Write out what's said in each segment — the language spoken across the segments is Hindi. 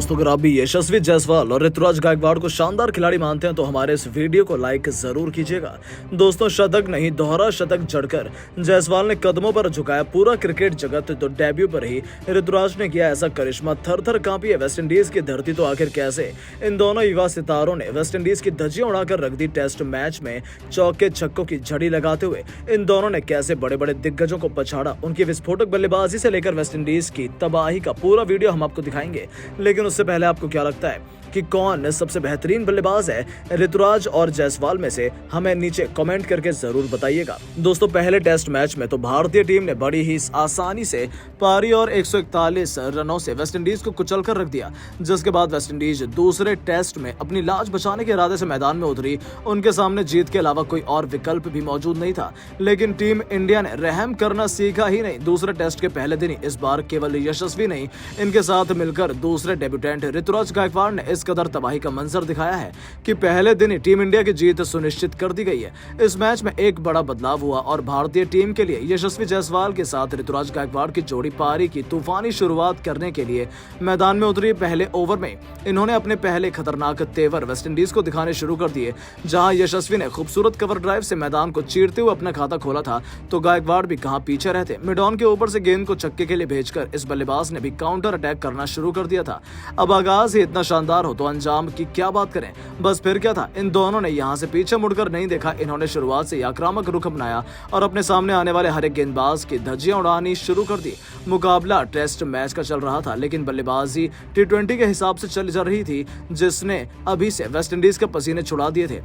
दोस्तों, अगर आप भी यशस्वी जायसवाल और ऋतुराज गायकवाड़ को शानदार खिलाड़ी मानते हैं तो हमारे इस वीडियो को लाइक जरूर कीजिएगा। दोस्तों, शतक नहीं दोहरा शतक जड़कर जायसवाल ने कदमों पर झुकाया पूरा क्रिकेट जगत। तो डेब्यू पर ही ऋतुराज ने किया ऐसा करिश्मा, थर थर कांपी है वेस्टइंडीज की धरती। तो आखिर कैसे इन दोनों युवा सितारों ने वेस्टइंडीज की धज्जियां उड़ाकर रख दी। टेस्ट मैच में चौके छक्कों की झड़ी लगाते हुए इन दोनों ने कैसे बड़े बड़े दिग्गजों को पछाड़ा। उनकी विस्फोटक बल्लेबाजी से लेकर वेस्टइंडीज की तबाही का पूरा वीडियो हम आपको दिखाएंगे। लेकिन उससे पहले आपको क्या लगता है कि कौन सबसे बेहतरीन बल्लेबाज है ऋतुराज और जायसवाल में से? हमें नीचे कमेंट करके जरूर बताइएगा। दोस्तों, पहले टेस्ट मैच में तो भारतीय टीम ने बड़ी ही आसानी से पारी और 141 रनों से वेस्टइंडीज को कुचलकर रख दिया। जिसके बाद वेस्टइंडीज दूसरे टेस्ट में अपनी लाज बचाने के इरादे से मैदान में उतरी। उनके सामने जीत के अलावा कोई और विकल्प भी मौजूद नहीं था। लेकिन टीम इंडिया ने रहम करना सीखा ही नहीं। दूसरे टेस्ट के पहले दिन ही इस बार केवल यशस्वी नहीं, इनके साथ मिलकर दूसरे डेब्यूटेंट ऋतुराज गायकवाड़ ने इस कदर तबाही का मंजर दिखाया है कि पहले दिन ही टीम इंडिया की जीत सुनिश्चित कर दी गई है। इस मैच में एक बड़ा बदलाव हुआ और भारतीय टीम के लिए यशस्वी जायसवाल के साथ ऋतुराज गायकवाड़ की जोड़ी पारी की तूफानी शुरुआत करने के लिए मैदान में उतरी। पहले ओवर में इन्होंने अपने पहले खतरनाक तेवर वेस्टइंडीज को दिखाने शुरू कर दिए। जहां यशस्वी ने खूबसूरत कवर ड्राइव से मैदान को चीरते हुए अपना खाता खोला था, तो गायकवाड़ भी कहां पीछे रहते। मिड ऑन के ऊपर से गेंद को छक्के के लिए भेजकर इस बल्लेबाज ने भी काउंटर अटैक करना शुरू कर दिया था। अब आगाज ही इतना शानदार हो तो अंजाम की क्या बात करें। बस फिर क्या था, इन दोनों ने यहां से पीछे मुड़कर नहीं देखा। इन्होंने शुरुआत से आक्रामक रुख अपनाया और अपने सामने आने वाले हर एक गेंदबाज की धज्जियां उड़ानी शुरू कर दी। मुकाबला टेस्ट मैच का चल रहा था, लेकिन बल्लेबाजी T20 के हिसाब से चल जा रही थी, जिसने अभी से वेस्टइंडीज के पसीने छुड़ा दिए थे।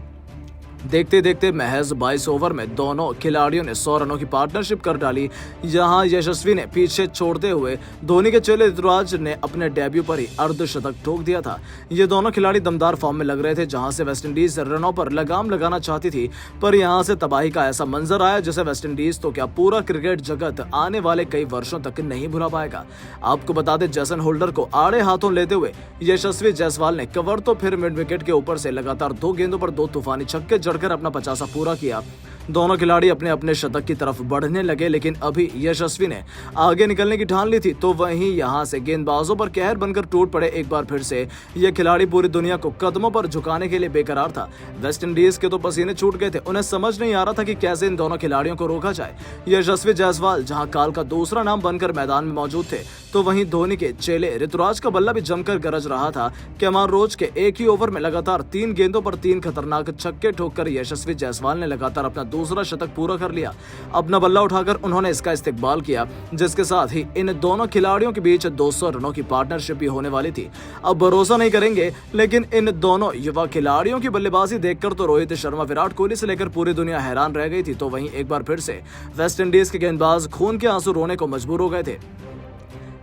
देखते देखते महज 22 ओवर में दोनों खिलाड़ियों ने 100 रनों की पार्टनरशिप कर डाली। जहां यशस्वी ने पीछे छोड़ते हुए धोनी के चेले ऋतुराज ने अपने डेब्यू पर ही अर्धशतक ठोक दिया था। ये दोनों खिलाड़ी दमदार फॉर्म में लग रहे थे। जहां से वेस्टइंडीज रनों पर लगाम लगाना चाहती थी, पर यहां से तबाही का ऐसा मंजर आया जिसे वेस्टइंडीज तो क्या पूरा क्रिकेट जगत आने वाले कई वर्षों तक नहीं भुला पाएगा। आपको बता दें, जेसन होल्डर को आड़े हाथों लेते हुए यशस्वी जायसवाल ने कवर तो फिर मिड विकेट के ऊपर से लगातार 2 गेंदों पर 2 तूफानी छक्के जड़कर अपना 50 पूरा किया। दोनों खिलाड़ी अपने अपने शतक की तरफ बढ़ने लगे, लेकिन अभी यशस्वी ने आगे निकलने की ठान ली थी, तो वहीं यहां से गेंदबाजों पर कहर बनकर टूट पड़े। एक बार फिर से ये खिलाड़ी पूरी दुनिया को कदमों पर झुकाने के लिए बेकरार था। वेस्टइंडीज के तो पसीने छूट गए थे। उन्हें समझ नहीं आ रहा था कि कैसे इन दोनों खिलाड़ियों को रोका जाए। यशस्वी जायसवाल जहां काल का दूसरा नाम बनकर मैदान में मौजूद थे, तो वहीं धोनी के चेले ऋतुराज का बल्ला भी जमकर गरज रहा था। केमार रोच के एक ही ओवर में लगातार 3 गेंदों पर 3 खतरनाक छक्के ठोककर यशस्वी जायसवाल ने लगातार अपना दूसरा शतक पूरा कर लिया। अपना बल्ला उठाकर उन्होंने इसका इस्तेकबाल किया, जिसके साथ ही इन दोनों खिलाड़ियों के बीच 200 रनों की पार्टनरशिप भी होने वाली थी। अब भरोसा नहीं करेंगे, लेकिन इन दोनों युवा खिलाड़ियों की बल्लेबाजी देखकर तो रोहित शर्मा, विराट कोहली से लेकर पूरी दुनिया हैरान रह गई थी। तो वहीं एक बार फिर से वेस्टइंडीज के गेंदबाज खून के आंसू रोने को मजबूर हो गए थे।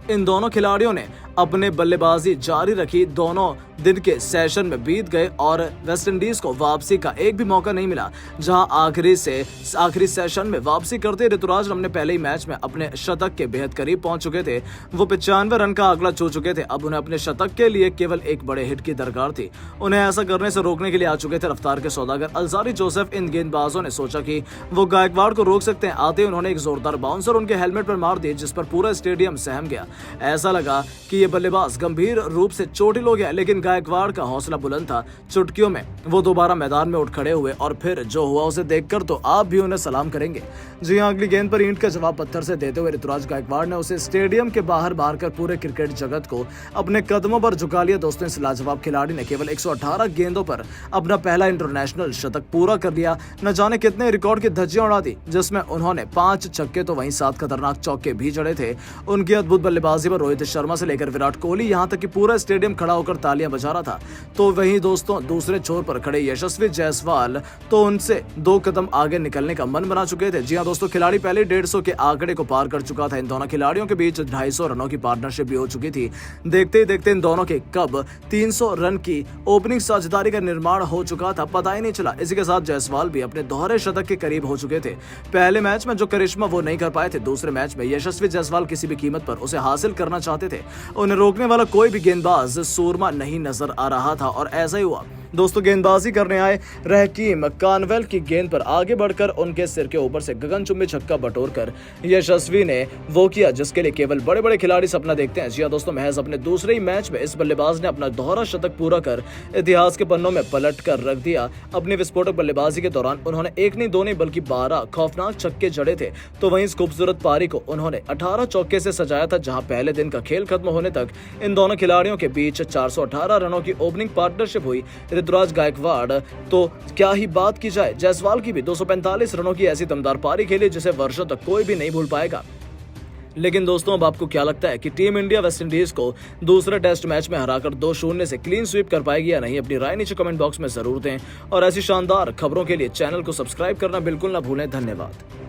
इन दोनों खिलाड़ियों ने अपने बल्लेबाजी जारी रखी। दोनों दिन के सेशन में बीत गए और वेस्टइंडीज को वापसी का एक भी मौका नहीं मिला। जहां आखिरी सेशन में वापसी करते ऋतुराज अपने पहले ही मैच में अपने शतक के बेहद करीब पहुंच चुके थे। वो 95 रन का आंकड़ा छू चुके थे। अब उन्हें अपने शतक के लिए केवल एक बड़े हिट की दरकार थी। उन्हें ऐसा करने से रोकने के लिए आ चुके थे रफ्तार के सौदागर अल्जारी जोसेफ। इन गेंदबाजों ने सोचा कि वो गायकवाड़ को रोक सकते हैं। आते उन्होंने एक जोरदार बाउंसर उनके हेलमेट पर मार दिए, जिस पर पूरा स्टेडियम सहम गया। ऐसा लगा कि बल्लेबाज गंभीर रूप से चोटिल हो गया, लेकिन गायकवाड़ का हौसला बुलंद था। चुटकियों में वो दोबारा मैदान में उठ खड़े हुए और फिर जो हुआ उसे देखकर तो आप भी उन्हें सलाम करेंगे। जी हां, अगली गेंद पर ईंट का जवाब पत्थर से देते हुए ऋतुराज गायकवाड़ ने उसे स्टेडियम के बाहर मारकर पूरे क्रिकेट जगत को अपने कदमों पर झुका लिया। दोस्तों, इस लाजवाब खिलाड़ी ने केवल 118 गेंदों पर अपना पहला इंटरनेशनल शतक पूरा कर लिया। न जाने कितने रिकॉर्ड की धज्जियां उड़ा दी, जिसमें उन्होंने 5 छक्के तो वहीं 7 खतरनाक चौके भी जड़े थे। उनकी अद्भुत बल्लेबाजी पर रोहित शर्मा से लेकर विराट कोहली, यहां तक कि पूरा स्टेडियम खड़ा होकर तालियां बजा रहा था। तो वहीं दोस्तों, दूसरे छोर पर खड़े यशस्वी जायसवाल तो उनसे 2 कदम आगे निकलने का मन बना चुके थे। जी हां दोस्तों, खिलाड़ी पहले 150 के आंकड़े को पार कर चुका था। इन दोनों खिलाड़ियों के बीच 250 रनों की पार्टनरशिप भी हो चुकी थी। देखते ही देखते इन दोनों के कब 300 रन की ओपनिंग साझेदारी का निर्माण हो चुका था, पता ही नहीं चला। इसी के साथ जायसवाल भी अपने दोहरे शतक के करीब हो चुके थे। पहले मैच में जो करिश्मा वो नहीं कर पाए थे, दूसरे मैच में यशस्वी जायसवाल किसी भी कीमत पर उसे हासिल करना चाहते थे। उन्हें रोकने वाला कोई भी गेंदबाज सूरमा नहीं नजर आ रहा था और ऐसा ही हुआ। दोस्तों गेंदबाजी करने आए रहकीम कानवेल की गेंद पर आगे बढ़कर उनके सिर के ऊपर से गगनचुंबी छक्का बटोरकर यशस्वी ने वो किया जिसके लिए केवल बड़े बड़े खिलाड़ी सपना देखते हैं। जी हां दोस्तों, महज अपने दूसरे ही मैच में इस बल्लेबाज ने अपना दोहरा शतक पूरा कर इतिहास के पन्नों में पलट कर रख दिया। अपनी विस्फोटक बल्लेबाजी के दौरान उन्होंने एक नहीं दो नहीं बल्कि 12 खौफनाक छक्के जड़े थे। तो वहीं इस खूबसूरत पारी को उन्होंने 18 चौके से सजाया था, जहां पहले दिन का खेल खत्म होने तक इन दोनों खिलाड़ियों के बीच 418 रनों की ओपनिंग पार्टनरशिप हुई। ऋतुराज गायकवाड़ तो क्या ही बात की जाए, जायसवाल की भी 245 रनों की ऐसी दमदार पारी खेली जिसे वर्षों तक कोई भी नहीं भूल पाएगा। लेकिन दोस्तों, अब आपको क्या लगता है कि टीम इंडिया वेस्टइंडीज को दूसरे टेस्ट मैच में हराकर 2-0 से क्लीन स्वीप कर पाएगी या नहीं? अपनी राय नीचे कमेंट बॉक्स में जरूर दें और ऐसी शानदार खबरों के लिए चैनल को सब्सक्राइब करना बिल्कुल ना भूलें। धन्यवाद।